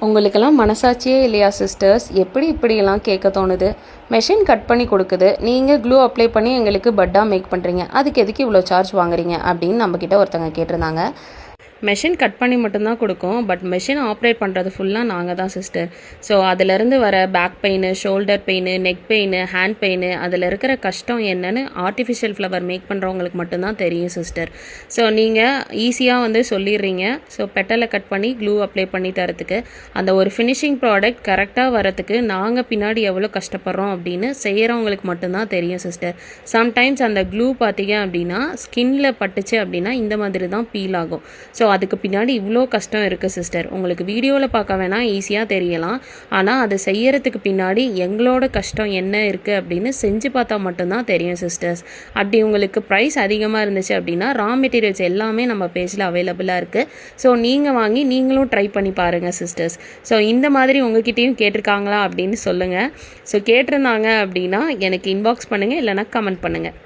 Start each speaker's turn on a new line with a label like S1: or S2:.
S1: உங்களுக்கெல்லாம் மனசாட்சியே இல்லையா சிஸ்டர்ஸ்? எப்படி இப்படியெல்லாம் கேட்க தோணுது? மெஷின் கட் பண்ணி கொடுக்குது, நீங்கள் க்ளூ அப்ளை பண்ணி எங்களுக்கு பட்டாக மேக் பண்ணுறீங்க, அதுக்கு எதுக்கு இவ்வளோ சார்ஜ் வாங்குறீங்க அப்படின்னு நம்மக்கிட்ட ஒருத்தங்க கேட்டிருந்தாங்க. மெஷின் கட் பண்ணி மட்டும்தான் கொடுக்கும், பட் மெஷின் ஆப்ரேட் பண்ணுறது ஃபுல்லாக நாங்கள் தான் சிஸ்டர். ஸோ அதிலேருந்து வர back pain, shoulder pain, neck pain, hand pain, அதில் இருக்கிற கஷ்டம் என்னன்னு ஆர்டிஃபிஷியல் ஃப்ளவர் மேக் பண்ணுறவங்களுக்கு மட்டும்தான் தெரியும் சிஸ்டர். ஸோ நீங்கள் ஈஸியாக சொல்லிடுறீங்க. ஸோ பெட்டலை கட் பண்ணி க்ளூ அப்ளை பண்ணி தரத்துக்கு, அந்த ஒரு ஃபினிஷிங் ப்ராடக்ட் கரெக்டாக வரத்துக்கு நாங்கள் பின்னாடி எவ்வளோ கஷ்டப்படுறோம் அப்படின்னு செய்கிறவங்களுக்கு மட்டும்தான் தெரியும் சிஸ்டர். சம்டைம்ஸ் அந்த க்ளூ பார்த்தீங்க அப்படின்னா ஸ்கின்ல பட்டுச்சு அப்படின்னா இந்த மாதிரி தான் பீல் ஆகும். ஸோ அதுக்கு பின்னாடி இவ்வளோ கஷ்டம் இருக்குது சிஸ்டர். உங்களுக்கு வீடியோவில் பார்க்க வேணால் ஈஸியாக தெரியலாம், ஆனால் அதை செய்யறதுக்கு பின்னாடி எங்களோட கஷ்டம் என்ன இருக்குது அப்படின்னு செஞ்சு பார்த்தா மட்டும்தான் தெரியும் சிஸ்டர்ஸ். அப்படி உங்களுக்கு ப்ரைஸ் அதிகமாக இருந்துச்சு அப்படின்னா ரா மெட்டீரியல்ஸ் எல்லாமே நம்ம பேஜில் அவைலபிளாக இருக்குது. ஸோ நீங்கள் வாங்கி நீங்களும் ட்ரை பண்ணி பாருங்கள் சிஸ்டர்ஸ். ஸோ இந்த மாதிரி உங்ககிட்டையும் கேட்டிருக்காங்களா அப்படின்னு சொல்லுங்கள். ஸோ கேட்டிருந்தாங்க அப்படின்னா எனக்கு இன்பாக்ஸ் பண்ணுங்கள், இல்லைனா கமெண்ட் பண்ணுங்கள்.